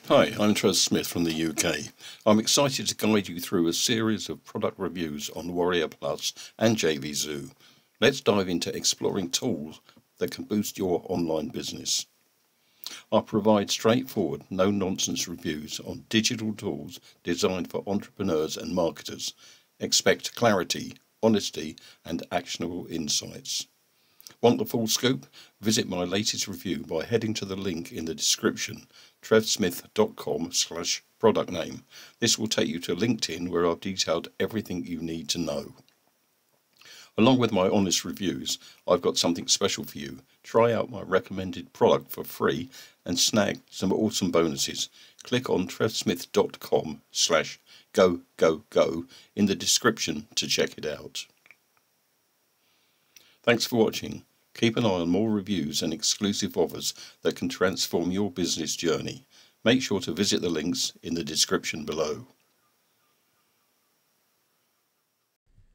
Hi, I'm Trev Smith from the UK. I'm excited to guide you through a series of product reviews on Warrior Plus and JVZoo. Let's dive into exploring tools that can boost your online business. I provide straightforward, no-nonsense reviews on digital tools designed for entrepreneurs and marketers. Expect clarity, honesty, and actionable insights. Want the full scoop? Visit my latest review by heading to the link in the description, trevsmith.com/product name. This will take you to LinkedIn, where I've detailed everything you need to know. Along with my honest reviews, I've got something special for you. Try out my recommended product for free and snag some awesome bonuses. Click on trevsmith.com/go in the description to check it out. Thanks for watching. Keep an eye on more reviews and exclusive offers that can transform your business journey. Make sure to visit the links in the description below.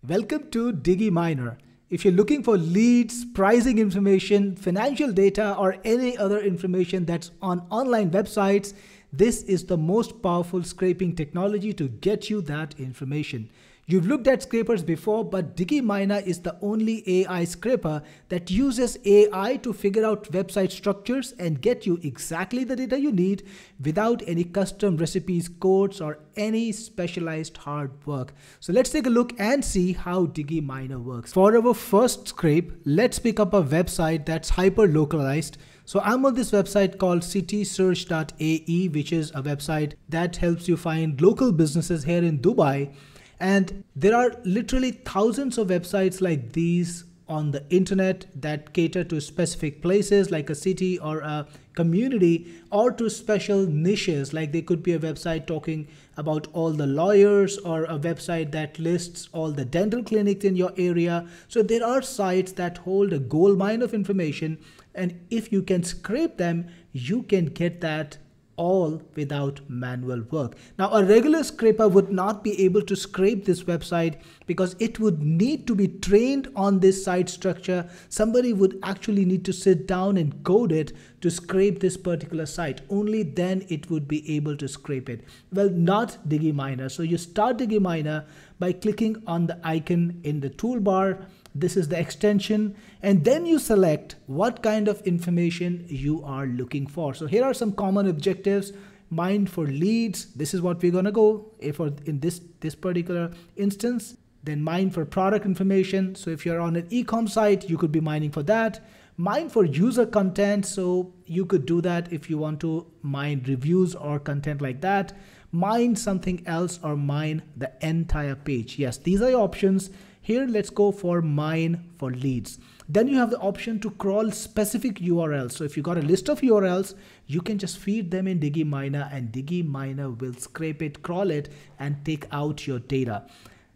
Welcome to Diggy Miner. If you're looking for leads, pricing information, financial data, or any other information that's on online websites, this is the most powerful scraping technology to get you that information. You've looked at scrapers before, but Diggy Miner is the only AI scraper that uses AI to figure out website structures and get you exactly the data you need without any custom recipes, codes, or any specialized hard work. So let's take a look and see how Diggy Miner works. For our first scrape, let's pick up a website that's hyper localized. So I'm on this website called citysearch.ae, which is a website that helps you find local businesses here in Dubai. And there are literally thousands of websites like these on the internet that cater to specific places like a city or a community, or to special niches, like they could be a website talking about all the lawyers, or a website that lists all the dental clinics in your area. So there are sites that hold a gold mine of information, and if you can scrape them, you can get that all without manual work. Now, a regular scraper would not be able to scrape this website because it would need to be trained on this site structure. Somebody would actually need to sit down and code it to scrape this particular site. Only then it would be able to scrape it. Well, not Diggy Miner. So you start Diggy Miner by clicking on the icon in the toolbar. This is the extension, and then you select what kind of information you are looking for. So here are some common objectives. Mine for leads, this is what we're gonna go for in this particular instance. Then mine for product information. So if you're on an e-com site, you could be mining for that. Mine for user content, so you could do that if you want to mine reviews or content like that. Mine something else, or mine the entire page. Yes, these are your options. Here, let's go for mine for leads. Then you have the option to crawl specific URLs. So if you got a list of URLs, you can just feed them in Diggy Miner, and Diggy Miner will scrape it, crawl it, and take out your data.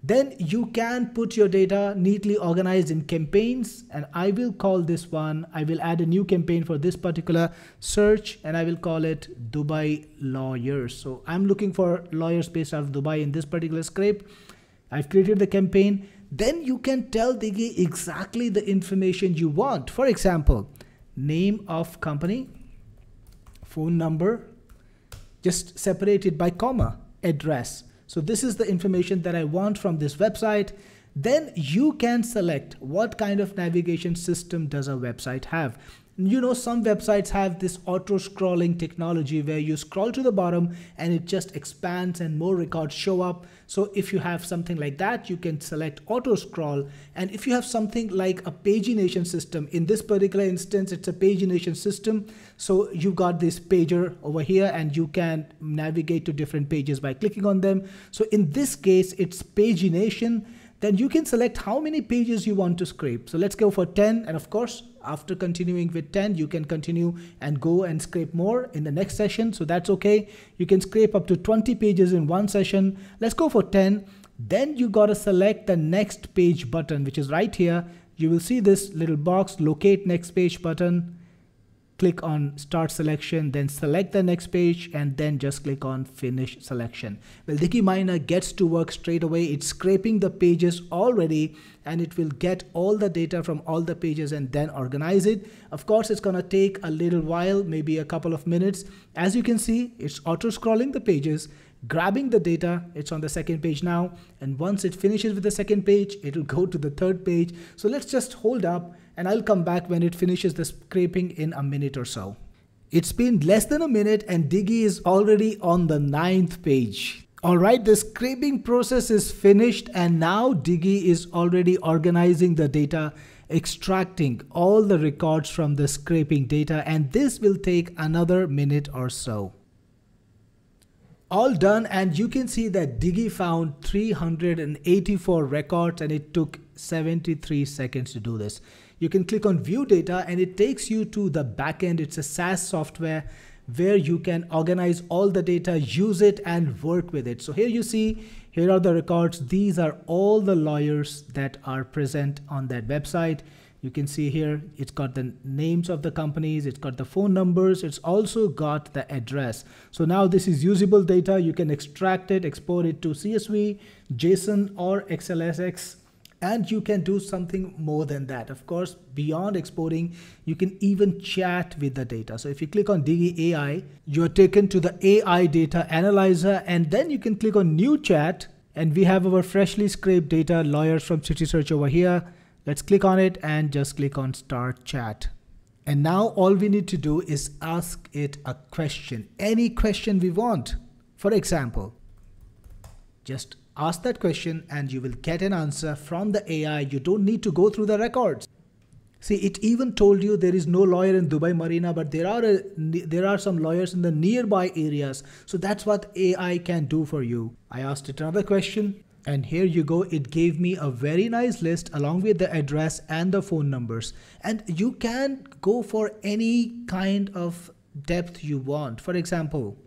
Then you can put your data neatly organized in campaigns, and I will call this one, I will add a new campaign for this particular search, and I will call it Dubai Lawyers. So I'm looking for lawyers based out of Dubai in this particular scrape. I've created the campaign. Then you can tell Diggy exactly the information you want. For example, name of company, phone number, just separate it by comma, address. So this is the information that I want from this website. Then you can select what kind of navigation system does a website have. You know, some websites have this auto scrolling technology where you scroll to the bottom and it just expands and more records show up. So if you have something like that, you can select auto scroll. And if you have something like a pagination system, in this particular instance, it's a pagination system. So you've got this pager over here and you can navigate to different pages by clicking on them. So in this case, it's pagination. Then you can select how many pages you want to scrape. So let's go for 10. And of course, after continuing with 10, you can continue and go and scrape more in the next session. So that's okay. You can scrape up to 20 pages in one session. Let's go for 10. Then you got to select the next page button, which is right here. You will see this little box, locate next page button. click on start selection, then select the next page, and then just click on finish selection. Well, Diggy Miner gets to work straight away. It's scraping the pages already, and it will get all the data from all the pages and then organize it. Of course, it's gonna take a little while, maybe a couple of minutes. As you can see, it's auto scrolling the pages, grabbing the data. It's on the second page now, and once it finishes with the second page, it will go to the third page. So let's just hold up, and I'll come back when it finishes the scraping in a minute or so. It's been less than a minute and Diggy is already on the 9th page. Alright, the scraping process is finished, and now Diggy is already organizing the data, extracting all the records from the scraping data, and this will take another minute or so. All done, and you can see that Diggy found 384 records and it took 73 seconds to do this. You can click on view data and it takes you to the backend. It's a SaaS software where you can organize all the data, use it and work with it. So here you see, here are the records. These are all the lawyers that are present on that website. You can see here, it's got the names of the companies, it's got the phone numbers, it's also got the address. So now this is usable data. You can extract it, export it to CSV, JSON or XLSX, and you can do something more than that. Of course, beyond exporting, you can even chat with the data. So if you click on Diggy AI, you're taken to the AI data analyzer, and then you can click on new chat, and we have our freshly scraped data, lawyers from City Search over here. Let's click on it and just click on start chat. And now all we need to do is ask it a question, any question we want. For example, just ask that question and you will get an answer from the AI. You don't need to go through the records. See, it even told you there is no lawyer in Dubai Marina, but there are some lawyers in the nearby areas. So that's what AI can do for you. I asked it another question. And here you go, it gave me a very nice list along with the address and the phone numbers. And you can go for any kind of depth you want. For example,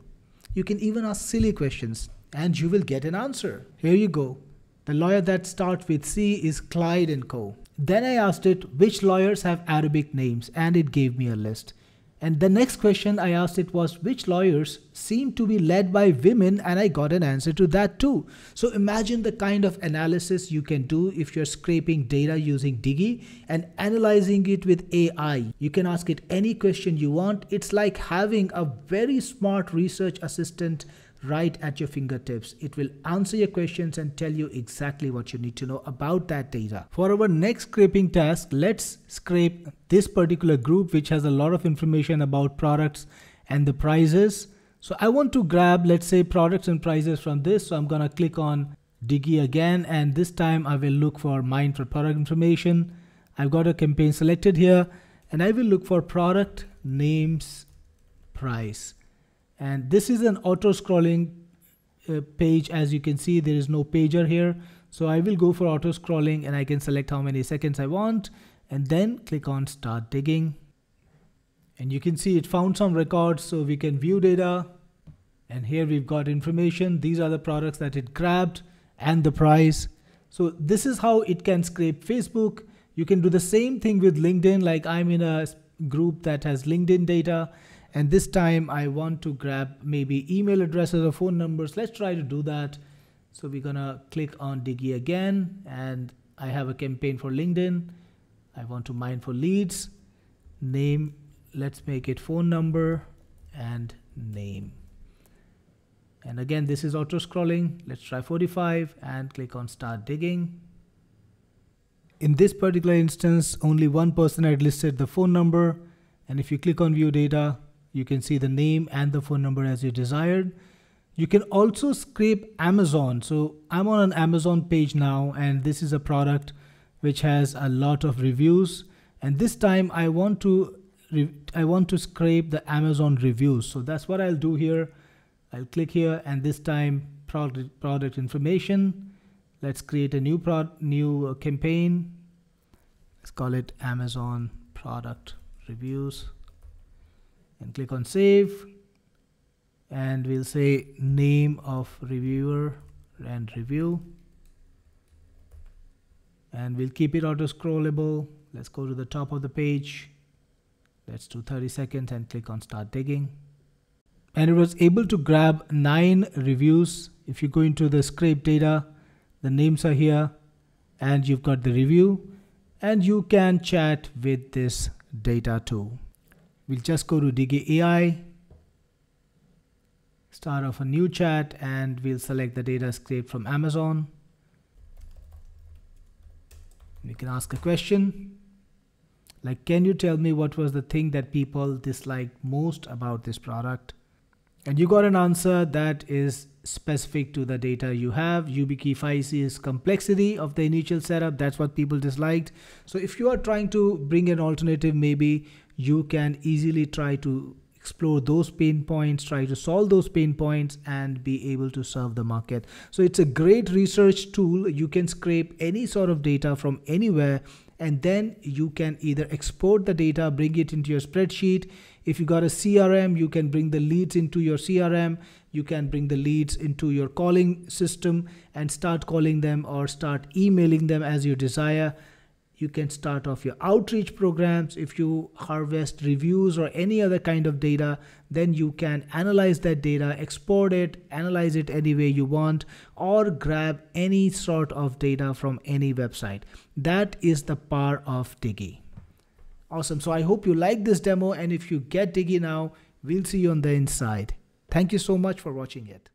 you can even ask silly questions and you will get an answer. Here you go. The lawyer that starts with C is Clyde & Co. Then I asked it which lawyers have Arabic names, and it gave me a list. And the next question I asked it was which lawyers seem to be led by women, and I got an answer to that too. So imagine the kind of analysis you can do if you're scraping data using Diggy and analyzing it with AI. You can ask it any question you want. It's like having a very smart research assistant right at your fingertips. It will answer your questions and tell you exactly what you need to know about that data. For our next scraping task, let's scrape this particular group which has a lot of information about products and the prices. So I want to grab, let's say, products and prices from this. So I'm gonna click on Diggy again, and this time I will look for mine for product information. I've got a campaign selected here, and I will look for product names price. And this is an auto scrolling page. As you can see, there is no pager here. So I will go for auto scrolling and I can select how many seconds I want and then click on start digging. And you can see it found some records, so we can view data. And here we've got information. These are the products that it grabbed and the price. So this is how it can scrape Facebook. You can do the same thing with LinkedIn. Like I'm in a group that has LinkedIn data. And this time I want to grab maybe email addresses or phone numbers. Let's try to do that. So we're gonna click on Diggy again, and I have a campaign for LinkedIn. I want to mine for leads, name, let's make it phone number and name. And again, this is auto scrolling. Let's try 45 and click on start digging. In this particular instance, only one person had listed the phone number. And if you click on view data, you can see the name and the phone number as you desired. You can also scrape Amazon. So I'm on an Amazon page now, and this is a product which has a lot of reviews. And this time I want to scrape the Amazon reviews. So that's what I'll do here. I'll click here, and this time product information. Let's create a new campaign. Let's call it Amazon product reviews. And click on save, and we'll say name of reviewer and review, and we'll keep it auto scrollable. Let's go to the top of the page. Let's do 30 seconds and click on start digging. And it was able to grab 9 reviews. If you go into the scrape data, the names are here and you've got the review, and you can chat with this data too. We'll just go to Diggy AI, start off a new chat, and we'll select the data scraped from Amazon. We can ask a question like, can you tell me what was the thing that people disliked most about this product? And you got an answer that is specific to the data you have. YubiKey 5C is complexity of the initial setup. That's what people disliked. So if you are trying to bring an alternative, maybe you can easily try to explore those pain points, try to solve those pain points, and be able to serve the market. So it's a great research tool. You can scrape any sort of data from anywhere, and then you can either export the data, bring it into your spreadsheet. If you got a CRM, you can bring the leads into your CRM. You can bring the leads into your calling system and start calling them or start emailing them as you desire. You can start off your outreach programs. If you harvest reviews or any other kind of data, then you can analyze that data, export it, analyze it any way you want, or grab any sort of data from any website. That is the power of Diggy. Awesome. So I hope you like this demo, and if you get Diggy now, we'll see you on the inside. Thank you so much for watching it.